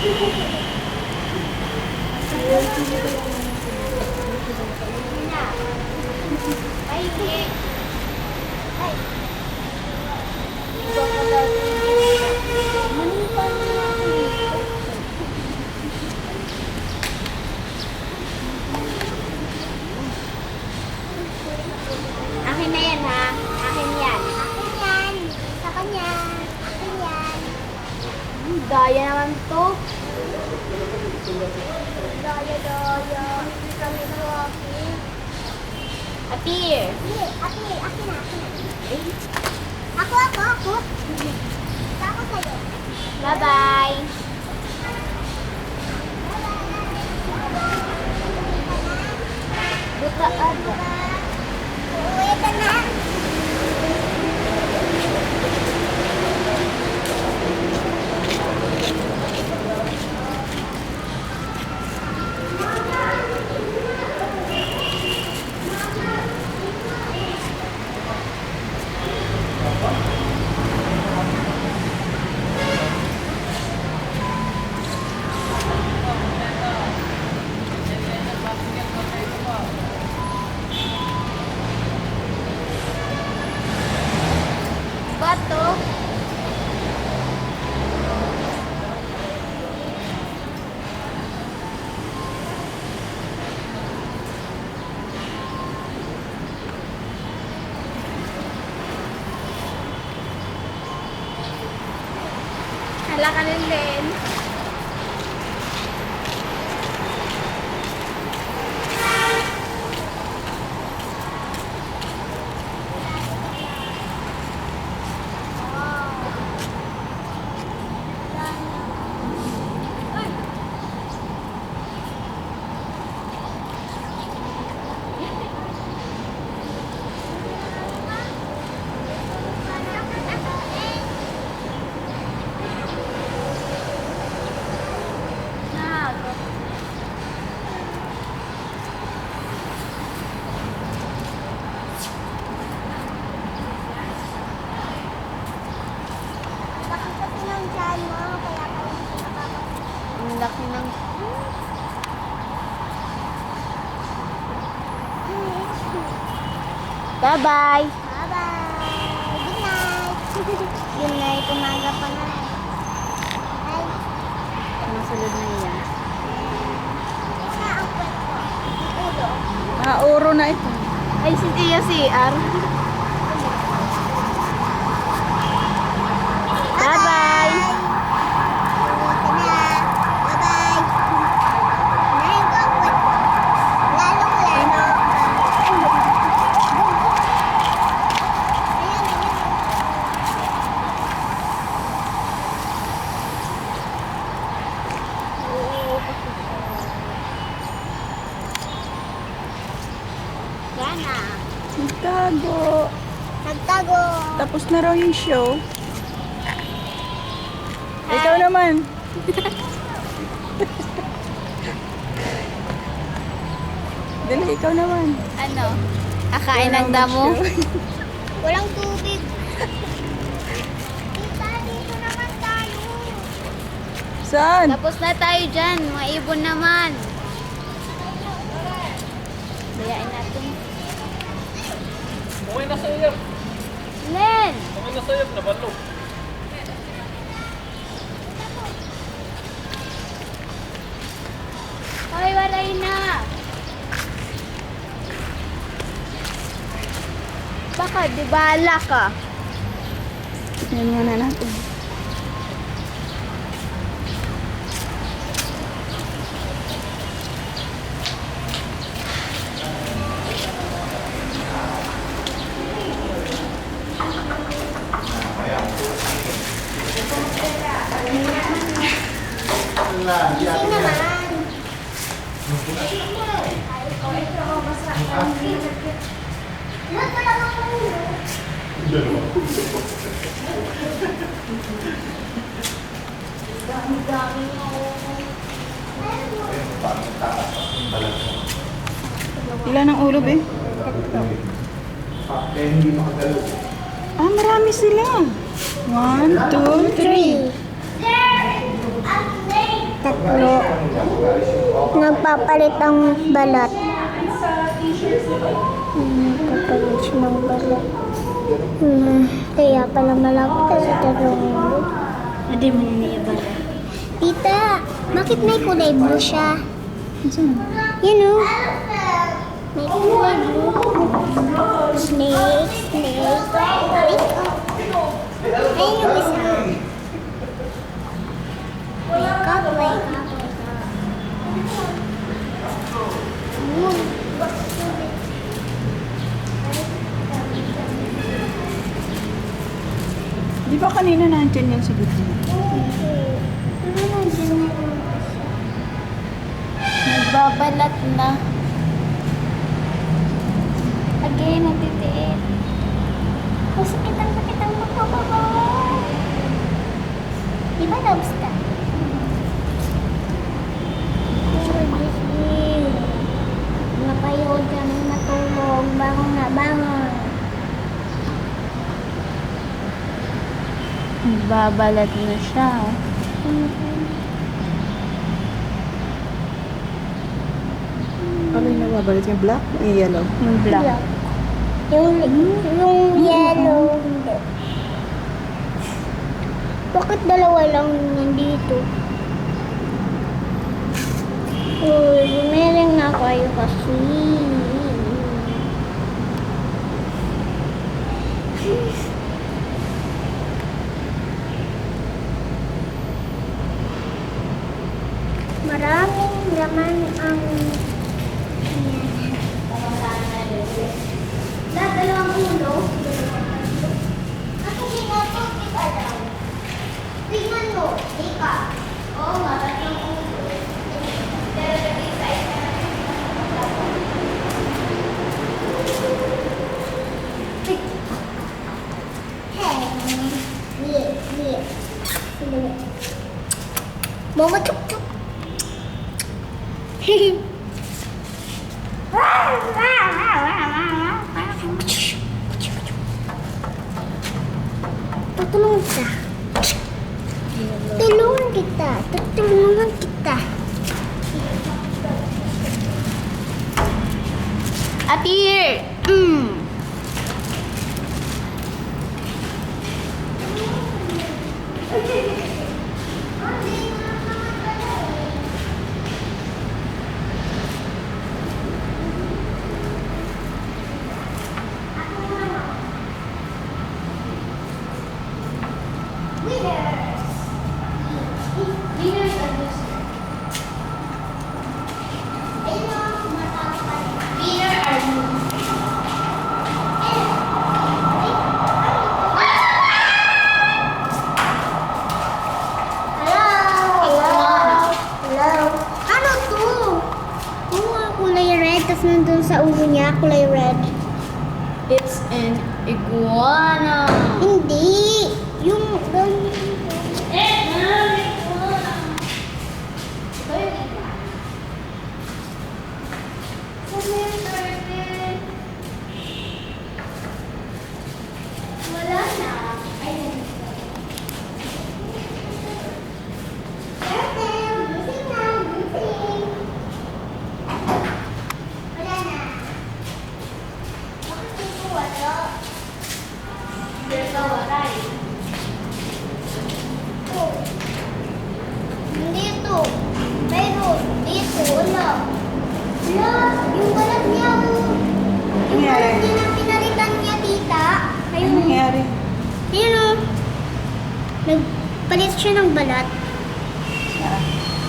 Akin na yan ha. Akin yan. Akin yan. Sa kanya. Akin yan. Daya naman to. Daya. Hindi kami luwaki. Apir. Hindi. Apir. Akin na. Ako. Ako sa'yo. Bye-bye. Bukaan. Uwi ka na. Bato. Hala ka Len. Ang laki ng... Bye-bye! Bye-bye! Good night! Good night! Umaga pa na. Ay! Masulod na yan. Saan ang pwesto? Ulo? Uro na ito. Ay, si Tia CR. Bye-bye! Nagtago. Tapos na raw yung show. Ikaw naman. Dali, ikaw naman. Ano? Akain ng damo? Walang tubig. Tita, dito naman tayo. Saan? Tapos na tayo dyan. Mga ibon naman. Bayain natin. Okay na sa'yo. Len! Okay na sa'yo. Nabalo. Ay, walay na. Baka di bala ka. Yan muna natin. Kasi naman. Ano talaga ako ulo? Dami-dami ako. Ilan ang ulo, be? Ah, marami sila. 1, 2, 3. There is a snake tatlo. Nagpapalit ang balat. Nagpapalit siya ng balat. Kaya pala malapit sa tatlong ulo. Hindi mo na niya ba? Tita, bakit may kulay blue siya? You know? May kulay blue. Snake, snake. Wake up. Ayun yung isa. Wake up, wake up, wake up. Di ba kanina nandyan yan sa gitna? Nagbabalat na. Again, nagtitiit. Sakit ang magpapaba. Di ba nabs ka? Napayod kami matulog. Bangon na, bangon. Nagbabalat na siya. Ano yung nababalit yung black? Yung yellow? Yung black. Yung yellow. Hindi. Bakit dalawa lang nandito? Uy, bumiling na kayo kasi. Maraming laman ang dalawang ulo. Ako ginagawa kita daw. Tingnan mo, ika. Oo nga, tatlong ulo. Pero nag-isa-isa na. Hey, yeah. Mama, chuk-chuk. Tutulungan kita. Tutulungan kita. Appear! Ano to? Kulay red, tapos nandun sa ulo niya, kulay red. It's an iguana. Hindi. Yung ganyan. Wala na. Dito. Meron. Dito. Wala. Wala. Yung balat niya. Yung balat niya na pinalitan niya, tita. Ano Ayun. nangyari? Ayun o. Nagpalit siya ng balat.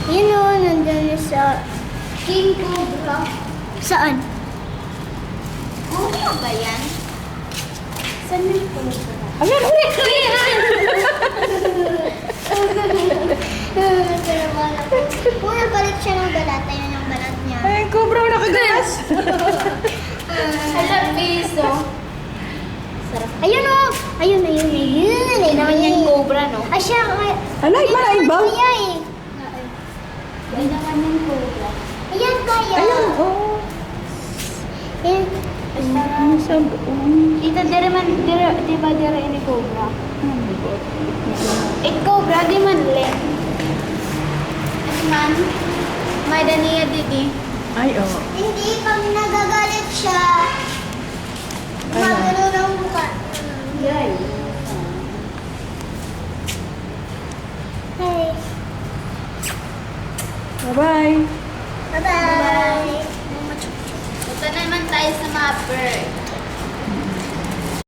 Ayun o. Nandun sa King Cobra. Saan? Ano ba yan? Saan yung Cobra? Ayan! Una palit siya ng balat. Ayun ang balat niya. Ay, cobra nakagas! Alam, piso. Ayun o! Ayun. Hindi naman yan cobra, no? Ay, siya. Alay, malay ba? Kaya eh. Hindi naman yan cobra. Ayan, kaya. Ayun, oh. Ayan. Ano sa buong? Ito, di ba dire ini cobra? Eh, cobra, di man le. man. May daniya didi. Ay, oo. Hindi, pag nagagalit siya, Ano? magano ng mukha. Yay. Hey. Bye-bye. Bye-bye. Punta naman tayo sa mga bird.